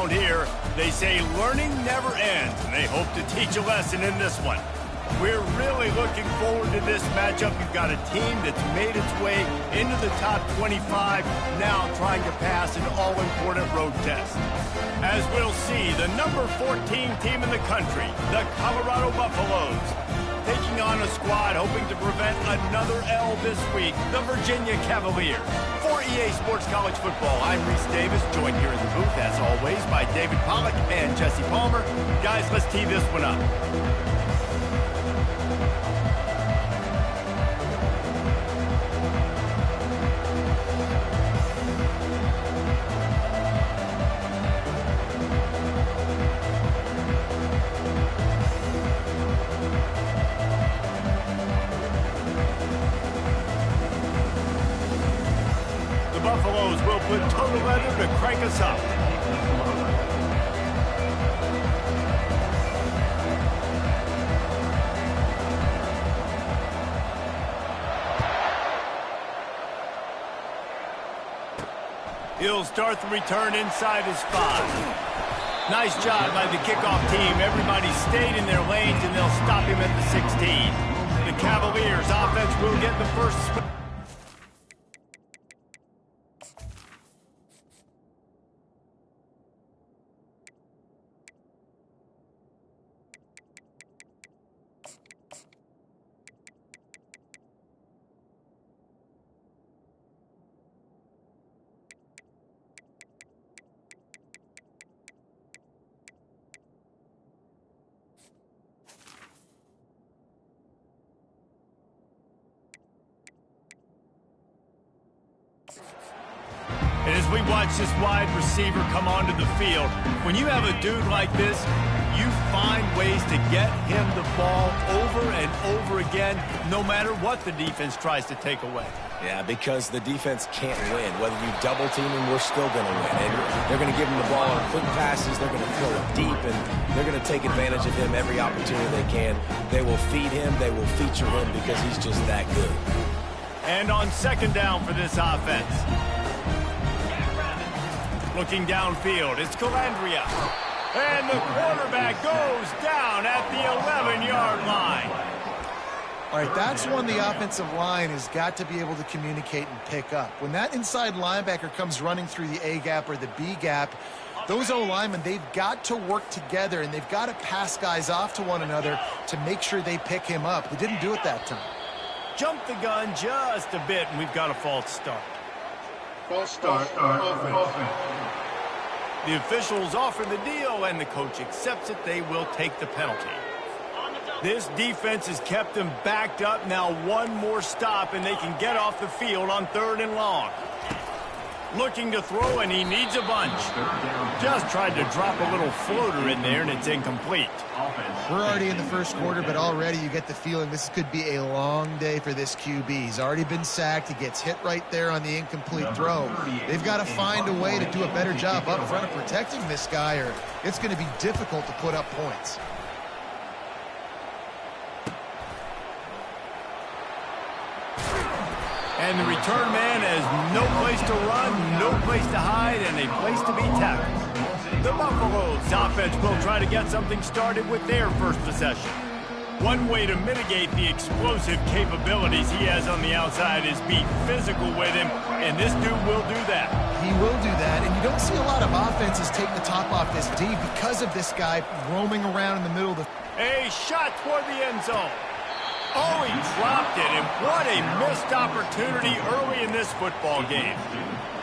around here, they say learning never ends, and they hope to teach a lesson in this one. We're really looking forward to this matchup. You've got a team that's made its way into the top 25, now trying to pass an all-important road test. As we'll see, the number 14 team in the country, the Colorado Buffaloes, taking on a squad hoping to prevent another L this week, the Virginia Cavaliers. For EA Sports College Football, I'm Reese Davis, joined here in the booth, as always, by David Pollack and Jesse Palmer. Guys, let's tee this one up. Buffaloes will put total leather to crank us up. He'll start the return inside his 5. Nice job by the kickoff team. Everybody stayed in their lanes, and they'll stop him at the 16. The Cavaliers offense will get the first swing. And as we watch this wide receiver come onto the field, when you have a dude like this, you find ways to get him the ball over and over again, no matter what the defense tries to take away. Yeah, because the defense can't win. Whether you double team him, we're still going to win. And they're going to give him the ball on quick passes. They're going to throw it deep, and they're going to take advantage of him every opportunity they can. They will feed him. They will feature him because he's just that good. And on second down for this offense. Looking downfield, it's Calandria. And the quarterback goes down at the 11-yard line. All right, that's one the offensive line has got to be able to communicate and pick up. When that inside linebacker comes running through the A gap or the B gap, those O-linemen, they've got to work together, and they've got to pass guys off to one another to make sure they pick him up. They didn't do it that time. Jump the gun just a bit, and we've got a false start. False start, offense. The officials offer the deal, and the coach accepts it. They will take the penalty. This defense has kept them backed up. Now one more stop, and they can get off the field on 3rd and long. Looking to throw, and he needs a bunch. Just tried to drop a little floater in there, and it's incomplete. We're already in the first quarter, but already you get the feeling this could be a long day for this QB. He's already been sacked. He gets hit right there on the incomplete throw. They've got to find a way to do a better job up front of protecting this guy, or it's going to be difficult to put up points. And the return man has no place to run, no place to hide, and a place to be tackled. The Buffaloes offense will try to get something started with their first possession. One way to mitigate the explosive capabilities he has on the outside is be physical with him, and this dude will do that. He will do that, and you don't see a lot of offenses take the top off this D because of this guy roaming around in the middle of the... A shot toward the end zone. Oh, he dropped it, and what a missed opportunity early in this football game.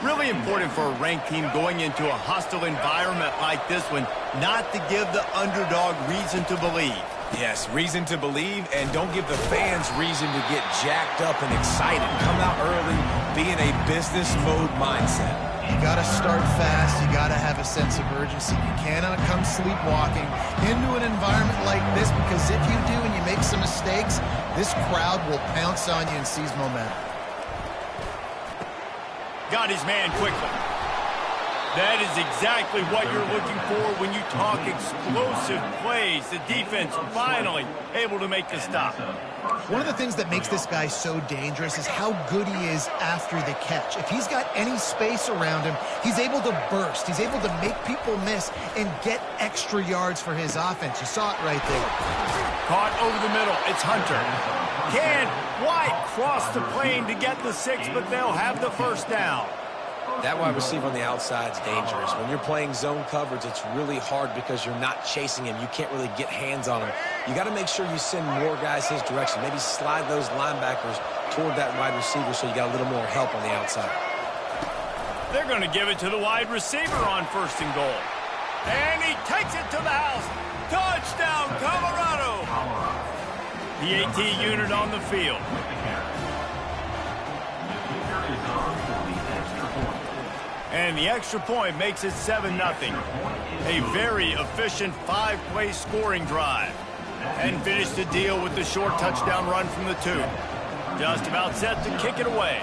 Really important for a ranked team going into a hostile environment like this one, not to give the underdog reason to believe. Yes, reason to believe, and don't give the fans reason to get jacked up and excited. Come out early, be in a business mode mindset. You got to start fast. You got to have a sense of urgency. You cannot come sleepwalking into an environment like this, because if you do and you make some mistakes, this crowd will pounce on you and seize momentum. Got his man quickly. That is exactly what you're looking for when you talk explosive plays. The defense finally able to make the stop. One of the things that makes this guy so dangerous is how good he is after the catch. If he's got any space around him, he's able to burst. He's able to make people miss and get extra yards for his offense. You saw it right there. Caught over the middle. It's Hunter. Can White cross the plane to get the 6, but they'll have the first down. That wide receiver on the outside is dangerous. When you're playing zone coverage, it's really hard because you're not chasing him. You can't really get hands on him. You got to make sure you send more guys his direction. Maybe slide those linebackers toward that wide receiver so you got a little more help on the outside. They're going to give it to the wide receiver on 1st and goal. And he takes it to the house. Touchdown, Colorado! The AT unit on the field. And the extra point makes it 7-0. A very efficient 5-play scoring drive. And finish the deal with the short touchdown run from the 2. Just about set to kick it away.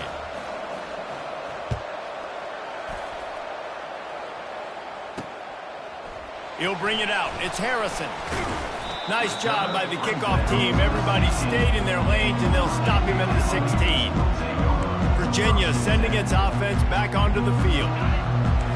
He'll bring it out. It's Harrison. Nice job by the kickoff team. Everybody stayed in their lanes, and they'll stop him at the 16. Virginia sending its offense back onto the field.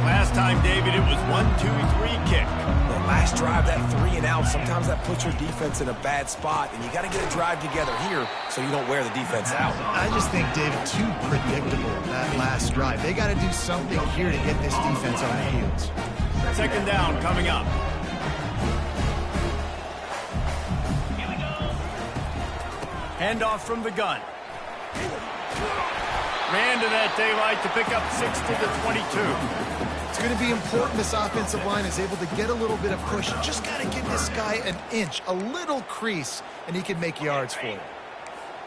Last time, David, it was 1-2-3 kick. The last drive, that 3 and out, sometimes that puts your defense in a bad spot, and you got to get a drive together here so you don't wear the defense out. I just think, David, too predictable, that last drive. They got to do something here to get this defense on the heels. 2nd down coming up. Handoff from the gun. Ran to that daylight to pick up 6 to the 22. It's going to be important this offensive line is able to get a little bit of push. Just got to give this guy an inch, a little crease, and he can make yards for you.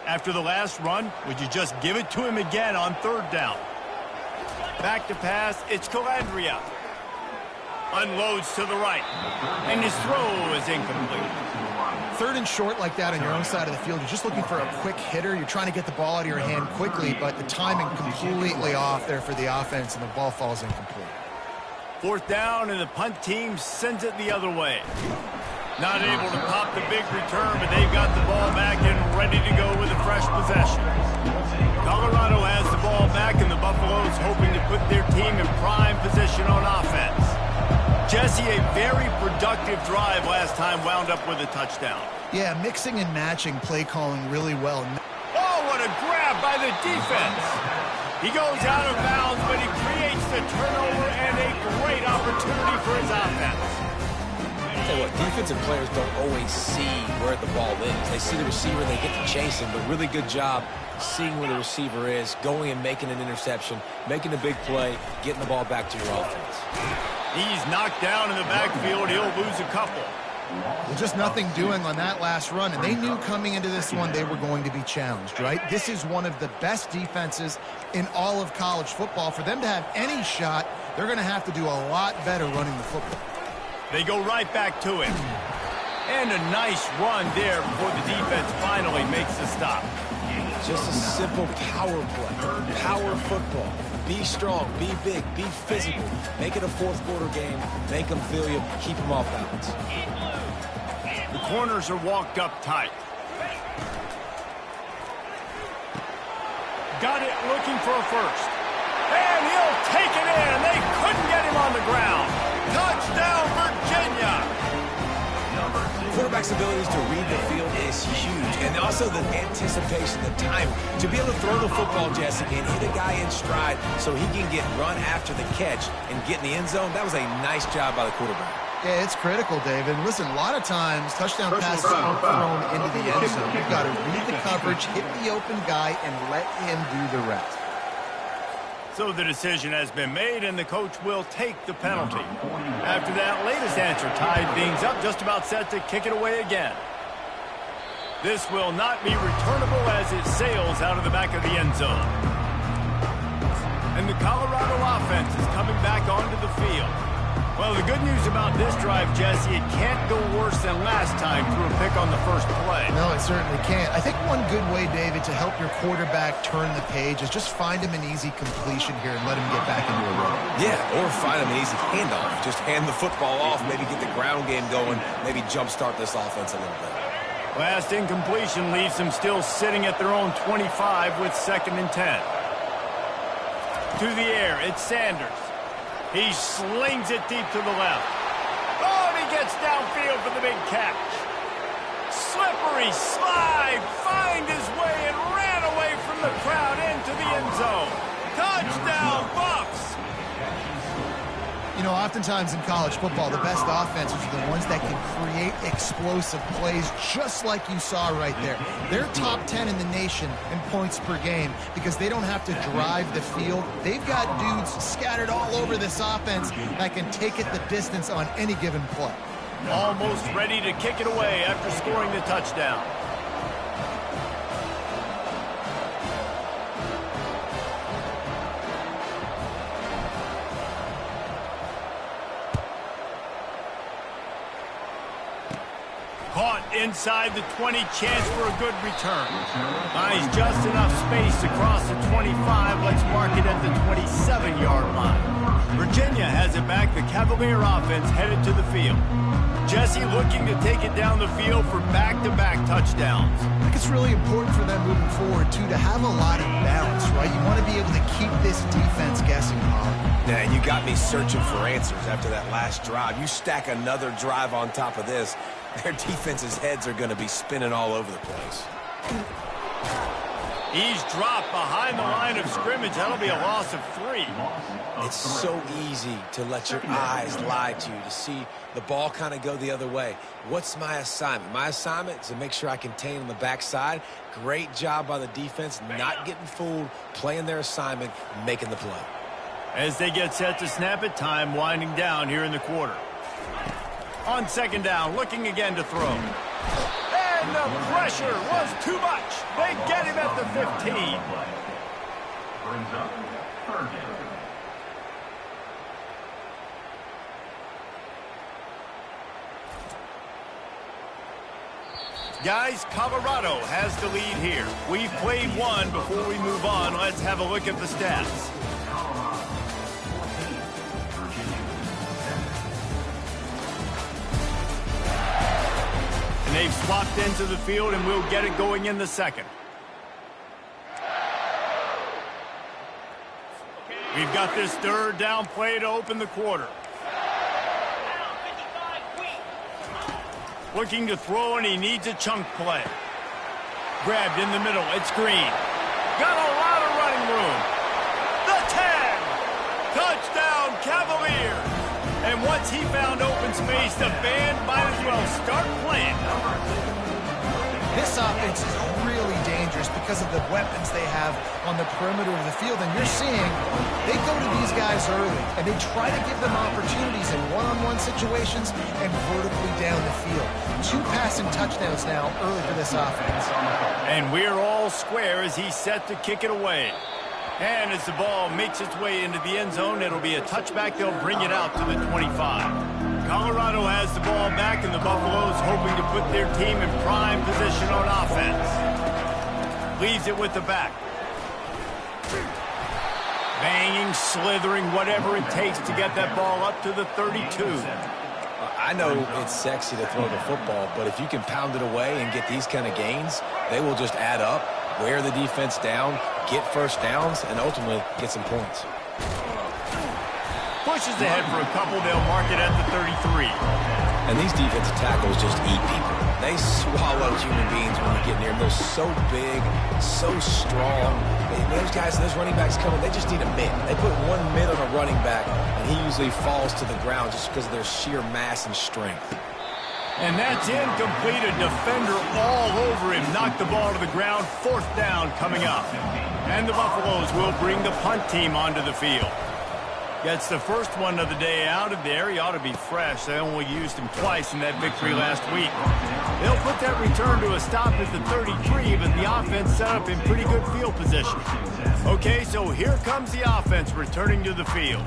After the last run, would you just give it to him again on 3rd down? Back to pass, it's Calandria. Unloads to the right, and his throw is incomplete. 3rd and short like that on your own side of the field, you're just looking for a quick hitter. You're trying to get the ball out of your hand quickly, but the timing completely off there for the offense, and the ball falls incomplete. 4th down, and the punt team sends it the other way. Not able to pop the big return, but they've got the ball back and ready to go with a fresh possession. Colorado has the ball back, and the Buffaloes hoping to put their team in prime position on offense. Jesse, a very productive drive last time wound up with a touchdown. Yeah, mixing and matching play calling really well. Oh, what a grab by the defense. He goes out of bounds, but he creates the turnover and a great opportunity for his offense. I'll tell you what, defensive players don't always see where the ball is. They see the receiver, they get to chase him, but really good job seeing where the receiver is, going and making an interception, making a big play, getting the ball back to your offense. He's knocked down in the backfield. He'll lose a couple. Well, just nothing doing on that last run, and they knew coming into this one they were going to be challenged, right? This is one of the best defenses in all of college football. For them to have any shot, they're going to have to do a lot better running the football. They go right back to him. And a nice run there before the defense finally makes the stop. Just a simple power play, power football. Be strong, be big, be physical. Make it a 4th quarter game. Make them feel you. Keep them off balance. The corners are walked up tight. Got it looking for a first. And he'll take it in. They couldn't get him on the ground. Touchdown, Virginia. Quarterback's abilities to read the field is huge, and also the anticipation, the time to be able to throw the football, Jesse, and hit a guy in stride so he can get run after the catch and get in the end zone. That was a nice job by the quarterback. Yeah, it's critical, David. Listen, a lot of times touchdown passes are thrown into the end zone. You've got to read the coverage, hit the open guy, and let him do the rest. So the decision has been made, and the coach will take the penalty. After that latest answer tied things up, just about set to kick it away again. This will not be returnable as it sails out of the back of the end zone. And the Colorado offense is coming back onto the field. Well, the good news about this drive, Jesse, it can't go worse than last time through a pick on the first play. No, it certainly can't. I think one good way, David, to help your quarterback turn the page is just find him an easy completion here and let him get back into a rhythm. Yeah, or find him an easy handoff. Just hand the football off, maybe get the ground game going, maybe jumpstart this offense a little bit. Last incompletion leaves them still sitting at their own 25 with 2nd and 10. To the air, it's Sanders. He slings it deep to the left. Oh, and he gets downfield for the big catch. Slippery slide, find his way and ran away from the crowd into the end zone. Touchdown, Bucs! You know, oftentimes in college football, the best offenses are the ones that can create explosive plays just like you saw right there. They're top 10 in the nation in points per game because they don't have to drive the field. They've got dudes scattered all over this offense that can take it the distance on any given play. Almost ready to kick it away after scoring the touchdown. Caught inside the 20, chance for a good return. Nice, just enough space across the 25. Let's mark it at the 27-yard line. Virginia has it back. The Cavalier offense headed to the field. Jesse looking to take it down the field for back-to-back touchdowns. I think it's really important for them moving forward, too, to have a lot of balance, right? You want to be able to keep this defense guessing, Holly. Yeah, and you got me searching for answers after that last drive. You stack another drive on top of this, their defense's heads are going to be spinning all over the place. He's dropped behind the line of scrimmage. That'll be a loss of 3. It's so easy to let your eyes lie to you, to see the ball kind of go the other way. What's my assignment? My assignment is to make sure I contain on the backside. Great job by the defense, not getting fooled, playing their assignment, making the play. As they get set to snap it, time winding down here in the quarter. On 2nd down, looking again to throw. And the pressure was too much. They get him at the 15. Brings up 3rd down. Guys, Colorado has the lead here. We've played one. Before we move on, let's have a look at the stats. And they've swapped into the field, and we'll get it going in the 2nd. We've got this 3rd down play to open the quarter. Looking to throw, and he needs a chunk play. Grabbed in the middle. It's Green. Got a lot of running room. The 10. Touchdown, Cavaliers. And once he found open space, the band might as well start playing. This offense is really dangerous because of the weapons they have on the perimeter of the field. And you're seeing they go to these guys early, and they try to give them opportunities in one-on-one situations and vertically down the field. 2 passing touchdowns now early for this offense. And we're all square as he's set to kick it away. And as the ball makes its way into the end zone, it'll be a touchback. They'll bring it out to the 25. Colorado has the ball back, and the Buffaloes hoping to put their team in prime position on offense. Leaves it with the back. Banging, slithering, whatever it takes to get that ball up to the 32. I know it's sexy to throw the football, but if you can pound it away and get these kind of gains, they will just add up, wear the defense down, get 1st downs, and ultimately get some points. Pushes ahead for a couple. They'll mark it at the 33. And these defensive tackles just eat people. They swallow human beings when you get near them. They're so big, so strong. Those guys, those running backs coming, they just need a mid. They put 1 mid on a running back, and he usually falls to the ground just because of their sheer mass and strength. And that's incomplete. A defender all over him. Knocked the ball to the ground. 4th down coming up. And the Buffaloes will bring the punt team onto the field. Gets the first one of the day out of there. He ought to be fresh. They only used him twice in that victory last week. They'll put that return to a stop at the 33, but the offense set up in pretty good field position. Okay, so here comes the offense returning to the field.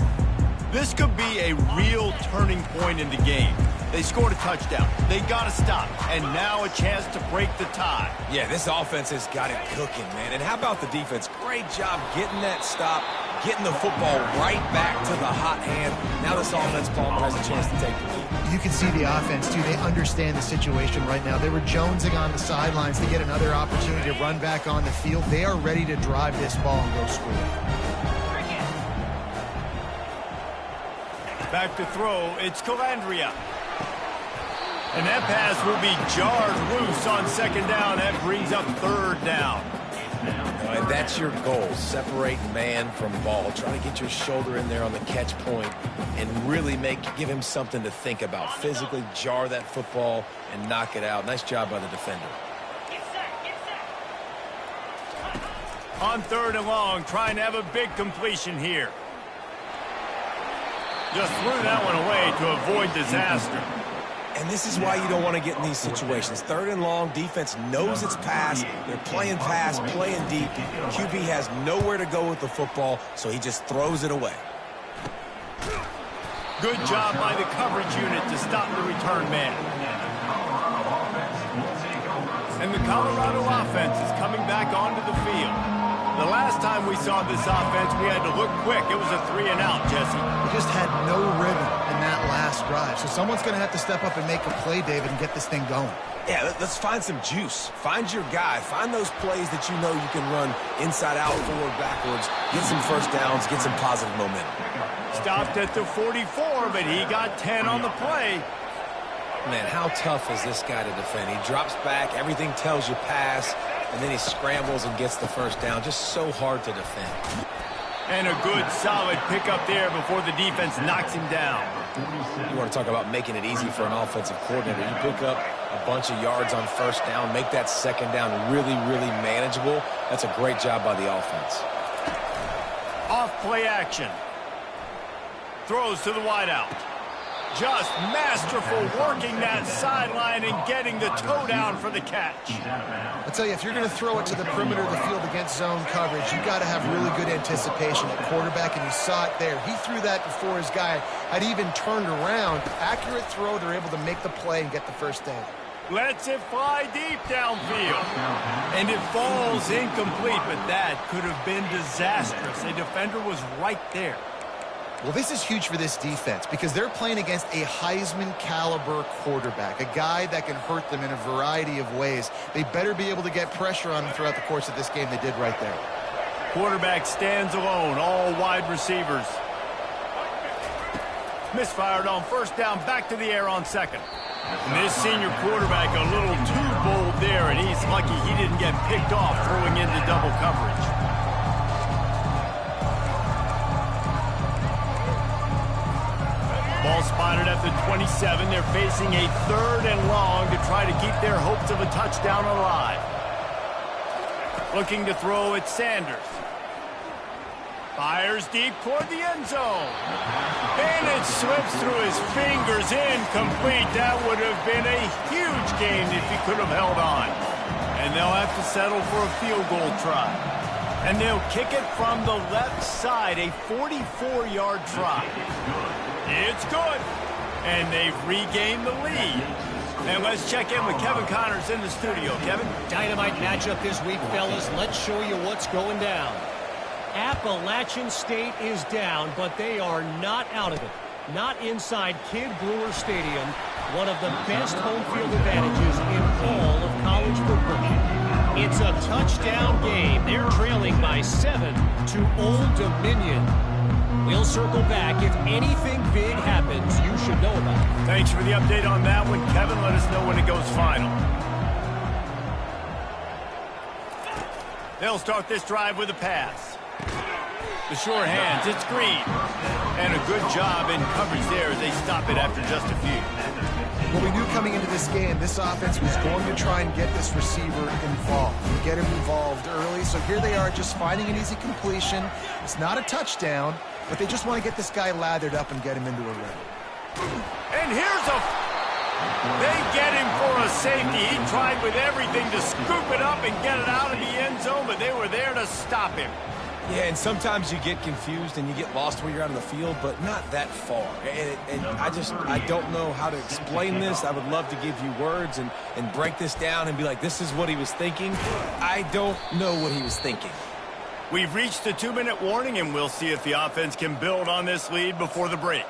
This could be a real turning point in the game. They scored a touchdown. They got to stop. And now a chance to break the tie. Yeah, this offense has got it cooking, man. And how about the defense? Great job getting that stop, getting the football right back to the hot hand. Now this offense, Palmer, has a chance to take the lead. You can see the offense, too. They understand the situation right now. They were jonesing on the sidelines to get another opportunity to run back on the field. They are ready to drive this ball and go score. Back to throw, it's Calandria. And that pass will be jarred loose on second down. That brings up third down. And that's your goal. Separate man from ball. Try to get your shoulder in there on the catch point and really give him something to think about. Physically jar that football and knock it out. Nice job by the defender. On third and long, trying to have a big completion here. Just threw that one away to avoid disaster. And this is why you don't want to get in these situations. Third and long, defense knows it's pass. They're playing pass, playing deep. QB has nowhere to go with the football, so he just throws it away. Good job by the coverage unit to stop the return man. And the Colorado offense is coming back onto the field. The last time we saw this offense, we had to look quick. It was a 3-and-out, Jesse. They just had no rhythm in that last drive. So someone's going to have to step up and make a play, David, and get this thing going. Yeah, let's find some juice. Find your guy. Find those plays that you know you can run inside out, forward, backwards. Get some first downs. Get some positive momentum. Stopped at the 44, but he got 10 on the play. Man, how tough is this guy to defend? He drops back. Everything tells you pass. And then he scrambles and gets the first down. Just so hard to defend. And a good, solid pickup there before the defense knocks him down. You want to talk about making it easy for an offensive coordinator. You pick up a bunch of yards on first down, make that second down really, really manageable. That's a great job by the offense. Off play action. Throws to the wideout. Just masterful working that sideline and getting the toe down for the catch. I tell you, if you're going to throw it to the perimeter of the field against zone coverage, you got to have really good anticipation at quarterback, and you saw it there. He threw that before his guy had even turned around. Accurate throw, they're able to make the play and get the first down. Lets it fly deep downfield. And it falls incomplete, but that could have been disastrous. A defender was right there. Well, this is huge for this defense because they're playing against a Heisman-caliber quarterback, a guy that can hurt them in a variety of ways. They better be able to get pressure on him throughout the course of this game. They did right there. Quarterback stands alone, all wide receivers. Misfired on first down, back to the air on second. And this senior quarterback a little too bold there, and he's lucky he didn't get picked off throwing into double coverage. Ball spotted at the 27. They're facing a third and long to try to keep their hopes of a touchdown alive. Looking to throw at Sanders. Fires deep toward the end zone. And it slips through his fingers, incomplete. That would have been a huge gain if he could have held on. And they'll have to settle for a field goal try. And they'll kick it from the left side, a 44-yard try. It's good. And they've regained the lead. And let's check in with Kevin Connors in the studio. Kevin? Dynamite matchup this week, fellas. Let's show you what's going down. Appalachian State is down, but they are not out of it. Not inside Kid Brewer Stadium, one of the best home field advantages in all of college football. It's a touchdown game. They're trailing by 7 to Old Dominion. We'll circle back. If anything big happens, you should know about it. Thanks for the update on that one, Kevin. Let us know when it goes final. They'll start this drive with a pass. The sure hands, it's Green. And a good job in coverage there as they stop it after just a few. Well, we knew coming into this game, this offense was going to try and get this receiver involved, and get him involved early. So here they are just finding an easy completion. It's not a touchdown, but they just want to get this guy lathered up and get him into a rhythm. And here's a... They get him for a safety. He tried with everything to scoop it up and get it out of the end zone, but they were there to stop him. Yeah, and sometimes you get confused and you get lost where you're out of the field, but not that far. And I don't know how to explain this. I would love to give you words and break this down and be like, this is what he was thinking. I don't know what he was thinking. We've reached the 2-minute warning, and we'll see if the offense can build on this lead before the break.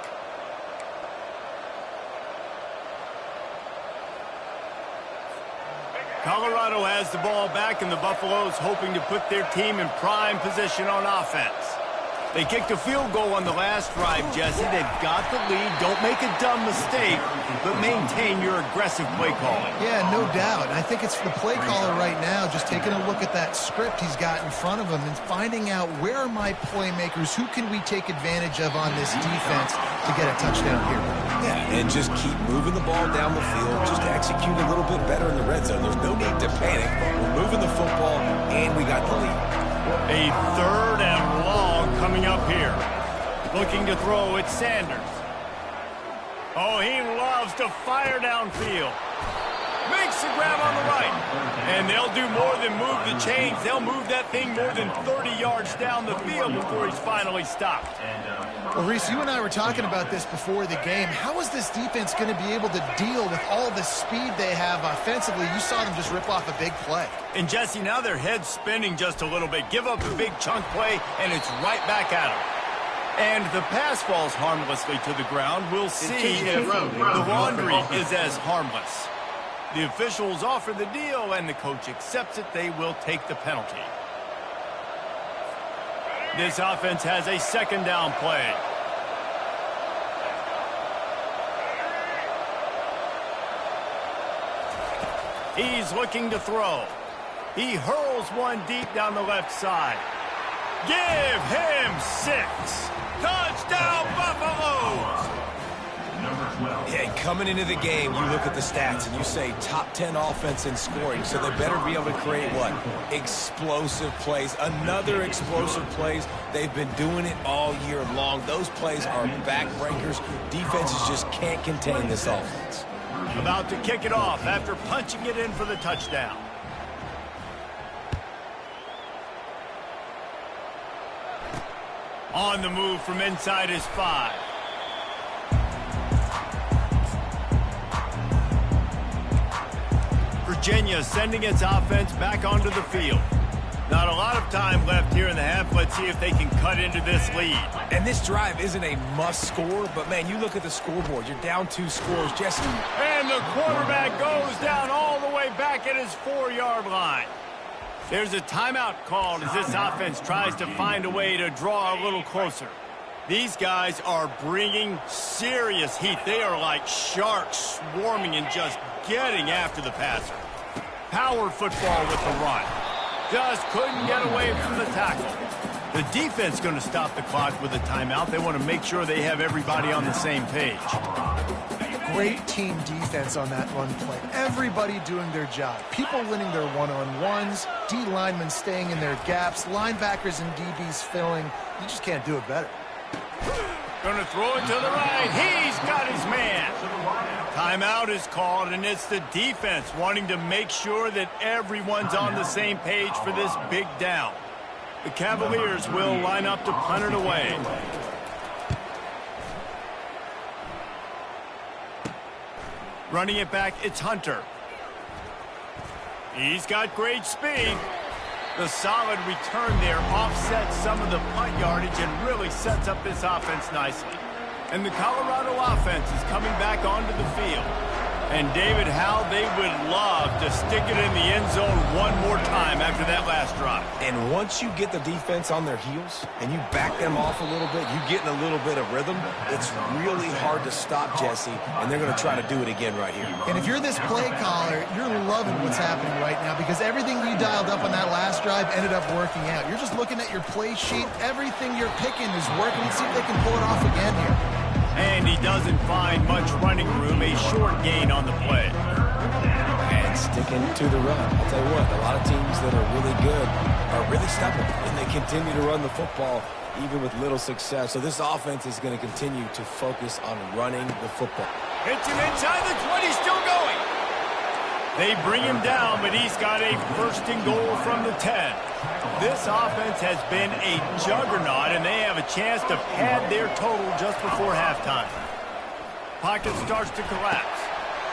Colorado has the ball back, and the Buffaloes hoping to put their team in prime position on offense. They kicked a field goal on the last drive, Jesse. They've got the lead. Don't make a dumb mistake, but maintain your aggressive play calling. Yeah, no doubt. I think it's the play caller right now just taking a look at that script he's got in front of him and finding out where are my playmakers, who can we take advantage of on this defense to get a touchdown here. Yeah, and just keep moving the ball down the field. Just execute a little bit better in the red zone. There's no need to panic. We're moving the football, and we got the lead. A 3rd and long coming up here. Looking to throw, it's Sanders. Oh, he loves to fire downfield. Makes the grab on the right. And they'll do more than move the chains. They'll move that thing more than 30 yards down the field before he's finally stopped. Well, Reese, you and I were talking about this before the game. How is this defense going to be able to deal with all the speed they have offensively? You saw them just rip off a big play. And, Jesse, now their head's spinning just a little bit. Give up a big chunk play, and it's right back at them. And the pass falls harmlessly to the ground. We'll see if the laundry is as harmless. The officials offer the deal, and the coach accepts it. They will take the penalty. This offense has a 2nd down play. He's looking to throw. He hurls one deep down the left side. Give him 6. Touchdown, Buffaloes! Yeah, coming into the game, you look at the stats and you say top 10 offense in scoring, so they better be able to create what? Explosive plays. Another explosive plays. They've been doing it all year long. Those plays are backbreakers. Defenses just can't contain this offense. About to kick it off after punching it in for the touchdown. On the move from inside his 5. Virginia sending its offense back onto the field. Not a lot of time left here in the half. Let's see if they can cut into this lead. And this drive isn't a must score, but, man, you look at the scoreboard. You're down 2 scores. Jesse. And the quarterback goes down all the way back at his 4-yard line. There's a timeout called as this offense tries to find a way to draw a little closer. These guys are bringing serious heat. They are like sharks swarming and just getting after the passer. Power football with the run. Just couldn't get away from the tackle. The defense going to stop the clock with a timeout. They want to make sure they have everybody on the same page. Great team defense on that run play. Everybody doing their job. People winning their one-on-ones, D linemen staying in their gaps, linebackers and DBs filling. You just can't do it better. Going to throw it to the right. He's got his man. Timeout is called, and it's the defense wanting to make sure that everyone's on the same page for this big down. The Cavaliers will line up to punt it away. Running it back, it's Hunter. He's got great speed. The solid return there offsets some of the punt yardage and really sets up this offense nicely. And the Colorado offense is coming back onto the field. And, David, how they would love to stick it in the end zone one more time after that last drive. And once you get the defense on their heels and you back them off a little bit, you get in a little bit of rhythm, it's really hard to stop, Jesse, and they're going to try to do it again right here. And if you're this play caller, you're loving what's happening right now because everything you dialed up on that last drive ended up working out. You're just looking at your play sheet. Everything you're picking is working. Let's see if they can pull it off again here. And he doesn't find much running room, a short gain on the play. And sticking to the run. I'll tell you what, a lot of teams that are really good are really stubborn, and they continue to run the football even with little success. So this offense is going to continue to focus on running the football. Hits him inside the 20, still going. They bring him down, but he's got a 1st and goal from the 10. This offense has been a juggernaut, and they have a chance to pad their total just before halftime. Pocket starts to collapse.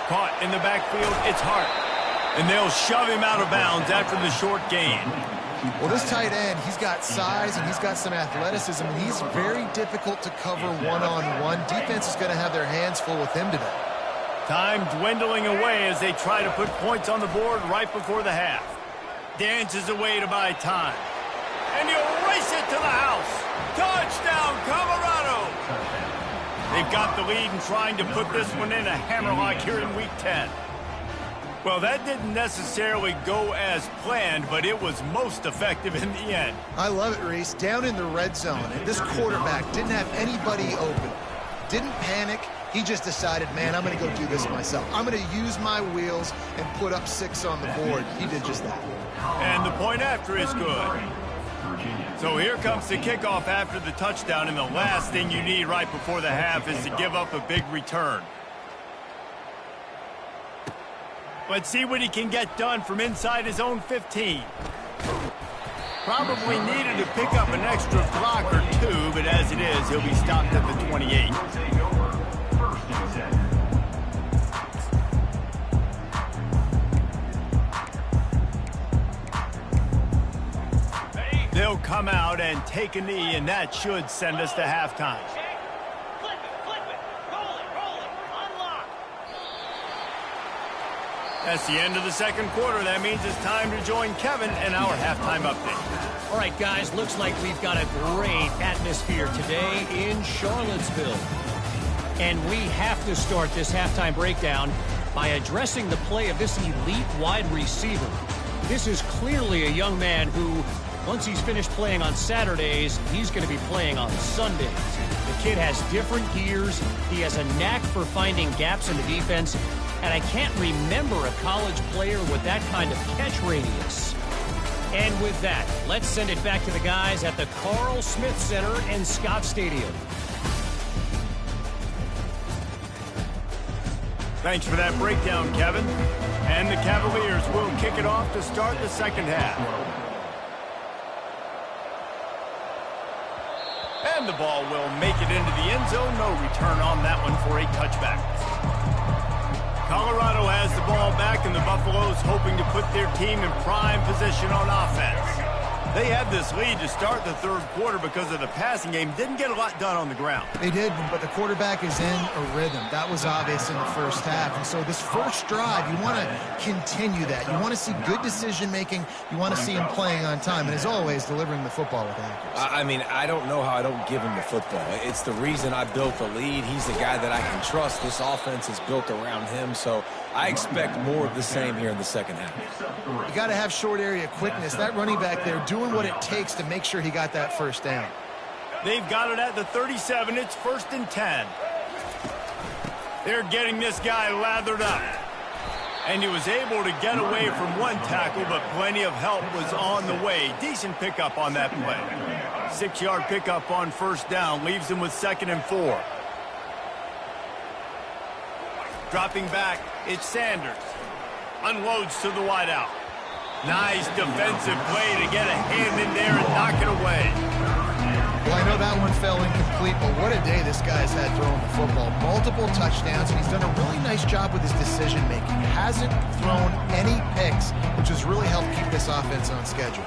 Caught in the backfield, it's Hart. And they'll shove him out of bounds after the short gain. Well, this tight end, he's got size and he's got some athleticism, and he's very difficult to cover one-on-one. Defense is going to have their hands full with him today. Time dwindling away as they try to put points on the board right before the half. Dances away to buy time. And he'll race it to the house. Touchdown, Colorado! They've got the lead and trying to put this one in a hammerlock here in Week 10. Well, that didn't necessarily go as planned, but it was most effective in the end. I love it, Reese. Down in the red zone, and this quarterback didn't have anybody open. Didn't panic. He just decided, man, I'm going to go do this myself. I'm going to use my wheels and put up 6 on the board. He did just that. And the point after is good. So here comes the kickoff after the touchdown, and the last thing you need right before the half is to give up a big return. Let's see what he can get done from inside his own 15. Probably needed to pick up an extra block or 2, but as it is, he'll be stopped at the 28. They'll come out and take a knee, and that should send us to halftime. That's the end of the second quarter. That means it's time to join Kevin and our halftime update. All right, guys, looks like we've got a great atmosphere today in Charlottesville. And we have to start this halftime breakdown by addressing the play of this elite wide receiver. This is clearly a young man who, once he's finished playing on Saturdays, he's going to be playing on Sundays. The kid has different gears. He has a knack for finding gaps in the defense. And I can't remember a college player with that kind of catch radius. And with that, let's send it back to the guys at the Carl Smith Center in Scott Stadium. Thanks for that breakdown, Kevin. And the Cavaliers will kick it off to start the second half. And the ball will make it into the end zone. No return on that one for a touchback. Colorado has the ball back, and the Buffaloes hoping to put their team in prime position on offense. They had this lead to start the third quarter because of the passing game. Didn't get a lot done on the ground. They did, but the quarterback is in a rhythm. That was obvious in the first half. And so this first drive, you want to continue that. You want to see good decision-making. You want to see him playing on time. And as always, delivering the football with accuracy. I mean, I don't know how I don't give him the football. It's the reason I built the lead. He's the guy that I can trust. This offense is built around him. So I expect more of the same here in the second half. You got to have short area quickness. That running back there doing what it takes to make sure he got that first down. They've got it at the 37. It's 1st and 10. They're getting this guy lathered up. And he was able to get away from one tackle, but plenty of help was on the way. Decent pickup on that play. 6-yard pickup on first down. Leaves him with 2nd and 4. Dropping back, it's Sanders. Unloads to the wideout. Nice defensive play to get a hand in there and knock it away. Well, I know that one fell incomplete, but what a day this guy's had throwing the football. Multiple touchdowns, and he's done a really nice job with his decision-making. Hasn't thrown any picks, which has really helped keep this offense on schedule.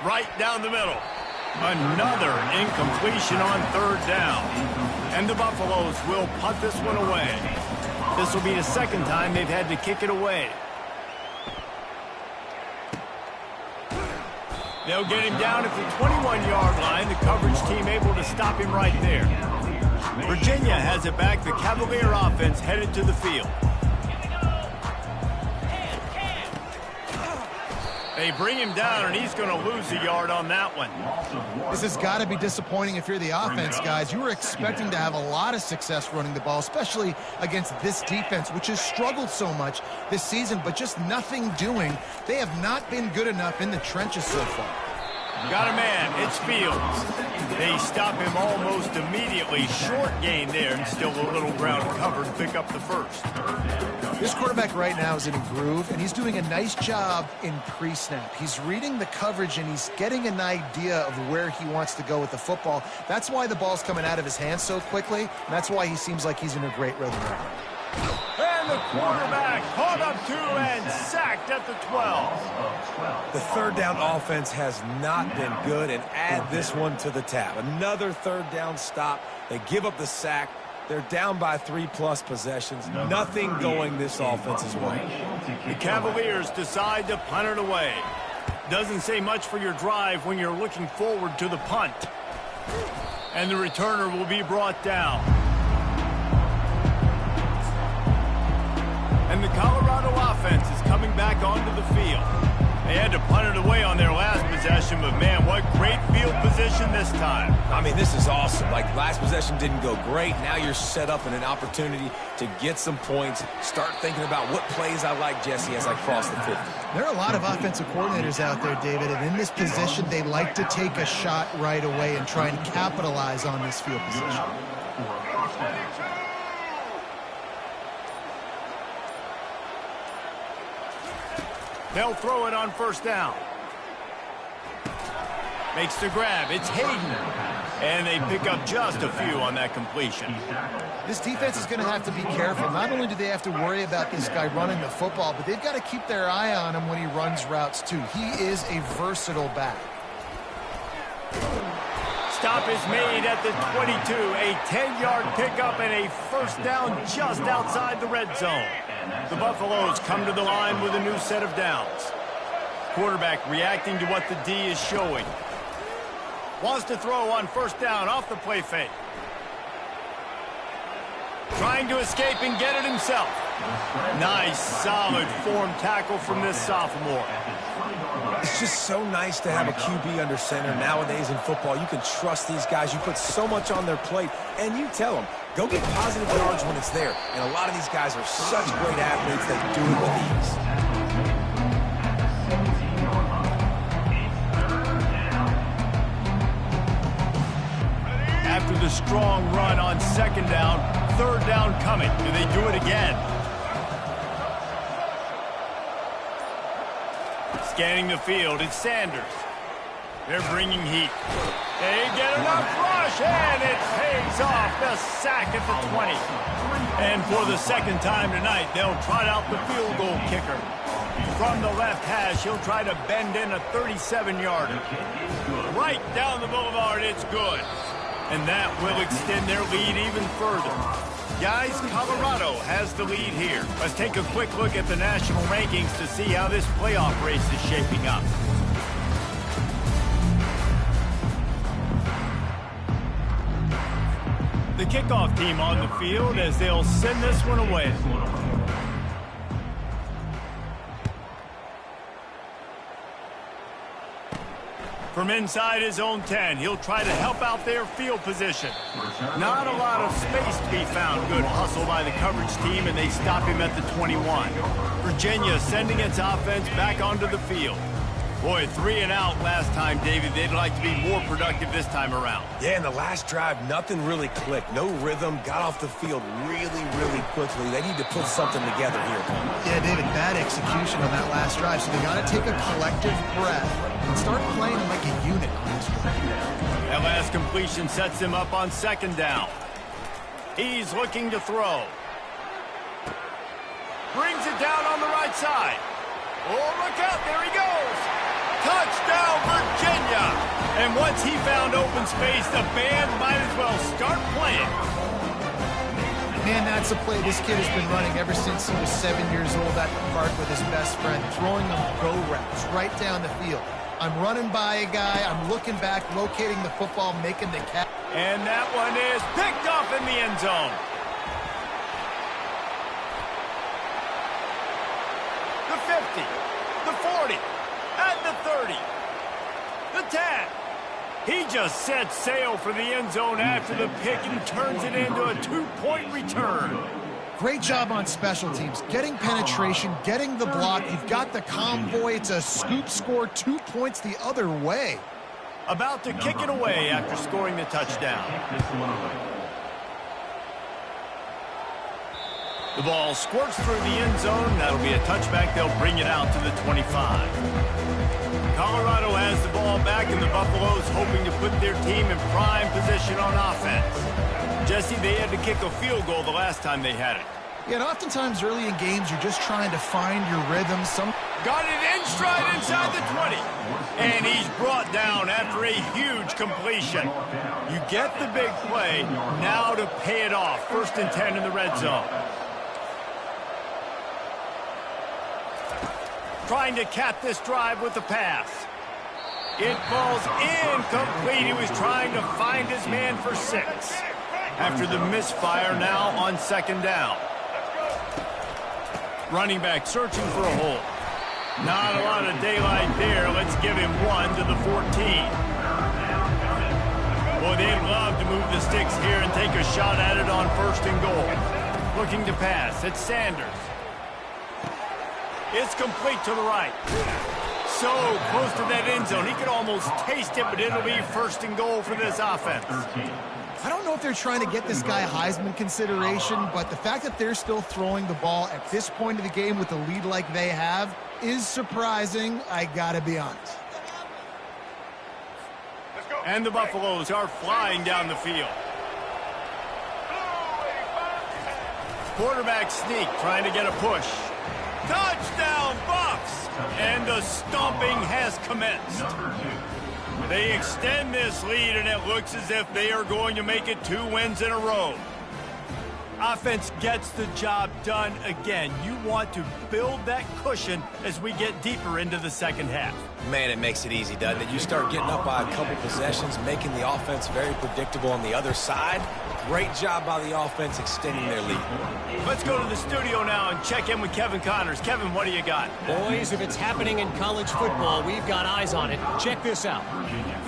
Right down the middle. Another incompletion on third down. And the Buffaloes will punt this one away. This will be the second time they've had to kick it away. They'll get him down at the 21-yard line. The coverage team able to stop him right there. Virginia has it back. The Cavalier offense headed to the field. They bring him down, and he's going to lose a yard on that one. This has got to be disappointing if you're the offense, guys. You were expecting to have a lot of success running the ball, especially against this defense, which has struggled so much this season, but just nothing doing. They have not been good enough in the trenches so far. Got a man. It's Fields. They stop him almost immediately. Short gain there, and still a little ground covered. pick up the first. This quarterback right now is in a groove, and he's doing a nice job in pre-snap. He's reading the coverage, and he's getting an idea of where he wants to go with the football. That's why the ball's coming out of his hands so quickly, and that's why he seems like he's in a great rhythm right now. And the quarterback caught up to and sacked at the 12. The third down offense has not been good, and add this one to the tab. Another third down stop. They give up the sack. They're down by 3+ possessions. Nothing going this offense's way. The Cavaliers decide to punt it away. Doesn't say much for your drive when you're looking forward to the punt. And the returner will be brought down. And the Colorado offense is coming back onto the field. They had to punt it away on their last possession, but man, what great field position this time. I mean, this is awesome. Like, last possession didn't go great. Now you're set up in an opportunity to get some points. Start thinking about what plays I like, Jesse, as I cross the 50. There are a lot of offensive coordinators out there, David, and in this position, they like to take a shot right away and try and capitalize on this field position. They'll throw it on first down. Makes the grab. It's Hayden. And they pick up just a few on that completion. This defense is going to have to be careful. Not only do they have to worry about this guy running the football, but they've got to keep their eye on him when he runs routes too. He is a versatile back. Stop is made at the 22. A 10-yard pickup and a first down just outside the red zone. The Buffaloes come to the line with a new set of downs. Quarterback reacting to what the D is showing. Wants to throw on first down off the play fake. Trying to escape and get it himself. Nice, solid form tackle from this sophomore. It's just so nice to have a QB under center. Nowadays in football, you can trust these guys. You put so much on their plate, and you tell them, go get positive yards when it's there. And a lot of these guys are such great athletes that do it with ease. After the strong run on second down, third down coming. Do they do it again? Scanning the field, it's Sanders. They're bringing heat. They get enough rush, and it pays off. The sack at the 20. And for the second time tonight, they'll trot out the field goal kicker. From the left hash, he'll try to bend in a 37-yarder. Right down the boulevard, it's good. And that will extend their lead even further. Guys, Colorado has the lead here. Let's take a quick look at the national rankings to see how this playoff race is shaping up. The kickoff team on the field as they'll send this one away. From inside his own 10, he'll try to help out their field position. Not a lot of space to be found. Good hustle by the coverage team, and they stop him at the 21. Virginia sending its offense back onto the field. Boy, 3 and out last time, David. They'd like to be more productive this time around. Yeah, in the last drive, nothing really clicked. No rhythm, got off the field really, really quickly. They need to put something together here. Yeah, David, bad execution on that last drive, so they got to take a collective breath and start playing like a unit on this one. That last completion sets him up on second down. He's looking to throw. Brings it down on the right side. Oh, look out, there he goes. Touchdown, Virginia. And once he found open space, the band might as well start playing. Man, that's a play this kid has been running ever since he was 7 years old at the park with his best friend, throwing them go routes right down the field. I'm running by a guy, I'm looking back, locating the football, making the catch. And that one is picked off in the end zone. The 50, the 40, and the 30, the 10. He just sets sail for the end zone after the pick and turns it into a 2-point return. Great job on special teams, getting penetration, getting the block. You've got the convoy. It's a scoop score, 2 points the other way. About to kick it away after scoring the touchdown. The ball squirts through the end zone. That'll be a touchback. They'll bring it out to the 25. Colorado has the ball back, and the Buffaloes hoping to put their team in prime position on offense. Jesse, they had to kick a field goal the last time they had it. Yeah, and oftentimes early in games, you're just trying to find your rhythm. Got it in stride inside the 20. And he's brought down after a huge completion. You get the big play, now to pay it off. 1st and 10 in the red zone. Trying to cap this drive with the pass. It falls incomplete. He was trying to find his man for 6. After the misfire, now on 2nd down. Running back searching for a hole. Not a lot of daylight there. Let's give him 1 to the 14. Boy, they'd love to move the sticks here and take a shot at it on 1st and goal. Looking to pass. It's Sanders. It's complete to the right. So close to that end zone. He could almost taste it, but it'll be 1st and goal for this offense. I don't know if they're trying to get this guy Heisman consideration, but the fact that they're still throwing the ball at this point of the game with a lead like they have is surprising, I gotta be honest. And the Buffaloes are flying down the field. Quarterback sneak, trying to get a push. Touchdown, Buffs! And the stomping has commenced. They extend this lead, and it looks as if they are going to make it 2 wins in a row. Offense gets the job done again. You want to build that cushion as we get deeper into the 2nd half. Man, it makes it easy, doesn't it? You start getting up by a couple possessions, making the offense very predictable on the other side. Great job by the offense extending their lead. Let's go to the studio now and check in with Kevin Connors. Kevin, what do you got? Boys, if it's happening in college football, we've got eyes on it. Check this out.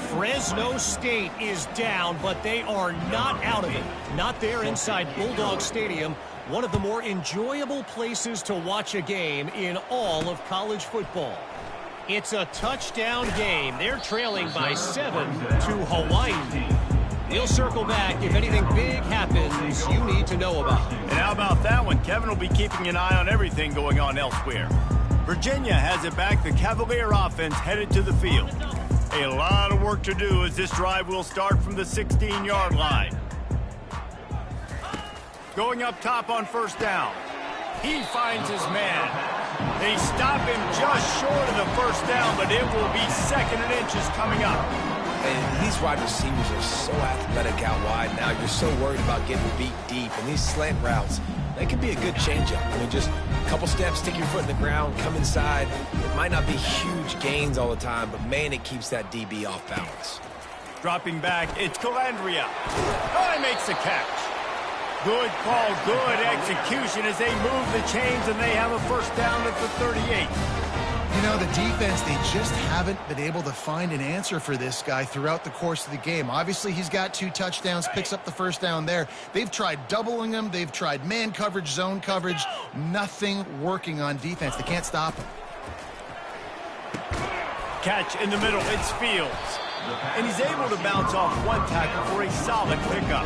Fresno State is down, but they are not out of it. Not there inside Bulldog Stadium, one of the more enjoyable places to watch a game in all of college football. It's a touchdown game. They're trailing by 7 to Hawaii. We'll circle back if anything big happens you need to know about. And how about that one? Kevin will be keeping an eye on everything going on elsewhere. Virginia has it back. The Cavalier offense headed to the field. A lot of work to do as this drive will start from the 16-yard line. Going up top on 1st down. He finds his man. They stop him just short of the 1st down, but it will be 2nd and inches coming up. And these wide receivers are so athletic out wide now. You're so worried about getting beat deep. And these slant routes, they could be a good changeup. I mean, just a couple steps, stick your foot in the ground, come inside. It might not be huge gains all the time, but, man, it keeps that DB off balance. Dropping back, it's Calandria. Oh, he makes the catch. Good call, good execution as they move the chains, and they have a 1st down at the 38. You know, the defense, they just haven't been able to find an answer for this guy throughout the course of the game. Obviously, he's got 2 touchdowns, picks up the 1st down there. They've tried doubling him. They've tried man coverage, zone coverage. Nothing working on defense. They can't stop him. Catch in the middle. It's Fields. And he's able to bounce off 1 tackle for a solid pickup.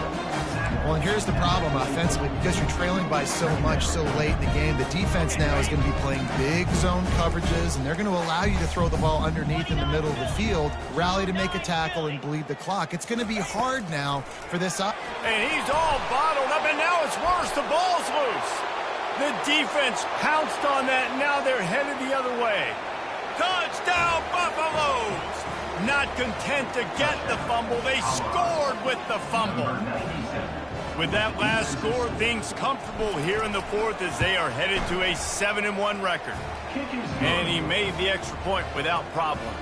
Well, and here's the problem offensively. Because you're trailing by so much so late in the game, the defense now is going to be playing big zone coverages, and they're going to allow you to throw the ball underneath in the middle of the field, rally to make a tackle, and bleed the clock. It's going to be hard now for this up. And he's all bottled up, and now it's worse. The ball's loose. The defense pounced on that, and now they're headed the other way. Touchdown, Buffaloes! Not content to get the fumble, they scored with the fumble. With that last score, things comfortable here in the 4th as they are headed to a 7-1 record. And he made the extra point without problem.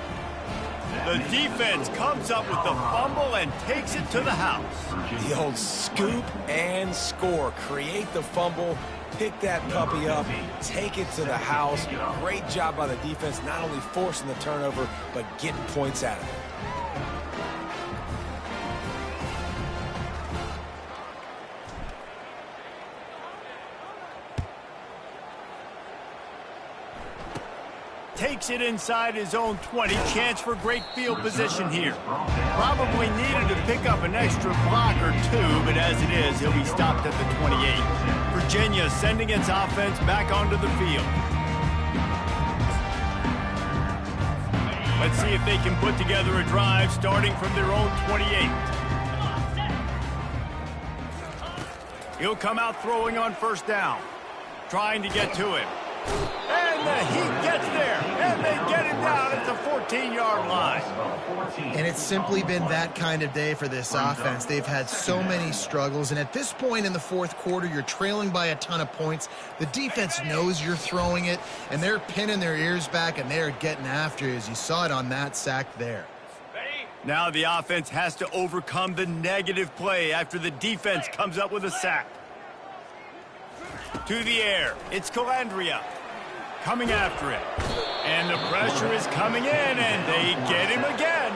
The defense comes up with the fumble and takes it to the house. The old scoop and score. Create the fumble, pick that puppy up, take it to the house. Great job by the defense, not only forcing the turnover, but getting points out of it. Takes it inside his own 20. Chance for great field position here. Probably needed to pick up an extra block or 2, but as it is, he'll be stopped at the 28. Virginia sending its offense back onto the field. Let's see if they can put together a drive starting from their own 28. He'll come out throwing on first down, trying to get to him. And he gets there, and they get him down at the 14-yard line. And it's simply been that kind of day for this offense. They've had so many struggles, and at this point in the fourth quarter, you're trailing by a ton of points. The defense knows you're throwing it, and they're pinning their ears back, and they're getting after you, as you saw it on that sack there. Now the offense has to overcome the negative play after the defense comes up with a sack. To the air, it's Calandria coming after it. And the pressure is coming in, and they get him again.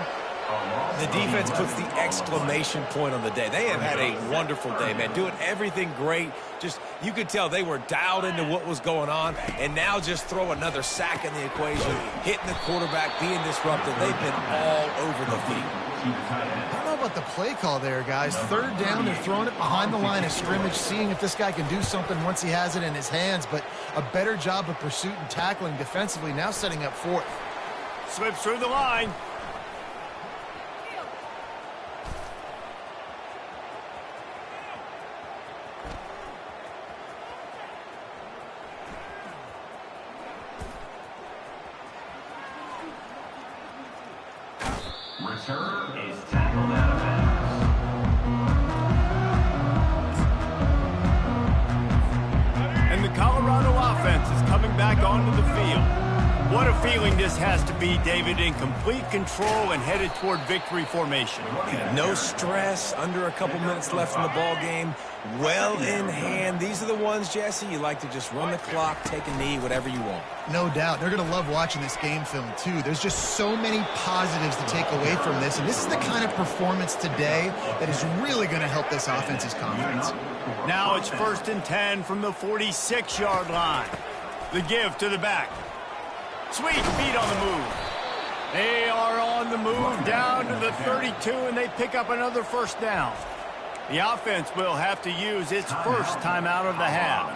The defense puts the exclamation point on the day. They have had a wonderful day, man. Doing everything great. Just, you could tell they were dialed into what was going on. And now just throw another sack in the equation, hitting the quarterback, being disruptive. They've been all over the field. I don't know about the play call there, guys. Third down, they're throwing it behind the line of scrimmage, seeing if this guy can do something once he has it in his hands. But a better job of pursuit and tackling defensively, now setting up fourth. Slips through the line. Return is tackled out of bounds. And the Colorado offense is coming back onto the field. What a feeling this has to be, David, in complete control and headed toward victory formation. No stress, under a couple minutes left in the ball game. Well in hand. These are the ones, Jesse, you like to just run the clock, take a knee, whatever you want. No doubt. They're going to love watching this game film, too. There's just so many positives to take away from this, and this is the kind of performance today that is really going to help this offense's confidence. Now it's 1st and 10 from the 46-yard line. The give to the back. Sweet feet on the move. They are on the move down to the 32, and they pick up another first down. The offense will have to use its first timeout of the half.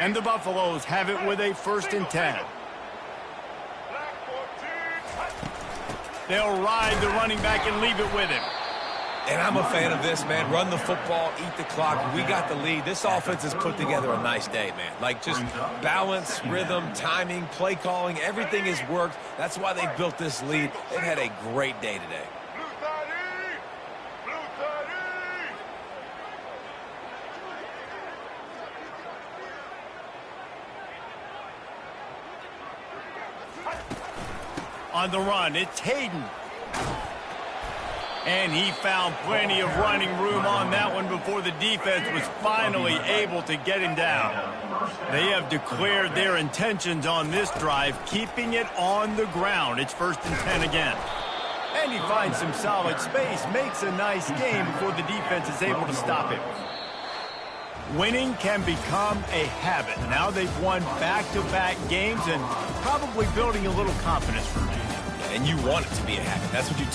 And the Buffaloes have it with a 1st and 10. They'll ride the running back and leave it with him. And I'm a fan of this, man. Run the football, eat the clock. We got the lead. This offense has put together a nice day, man. Like, just balance, rhythm, timing, play calling, everything has worked. That's why they've built this lead. They've had a great day today. On the run, it's Hayden. And he found plenty of running room on that one before the defense was finally able to get him down. They have declared their intentions on this drive, keeping it on the ground. It's 1st and 10 again. And he finds some solid space, makes a nice game before the defense is able to stop him. Winning can become a habit. Now they've won back-to-back games and probably building a little confidence for me. And you want it to be a habit. That's what you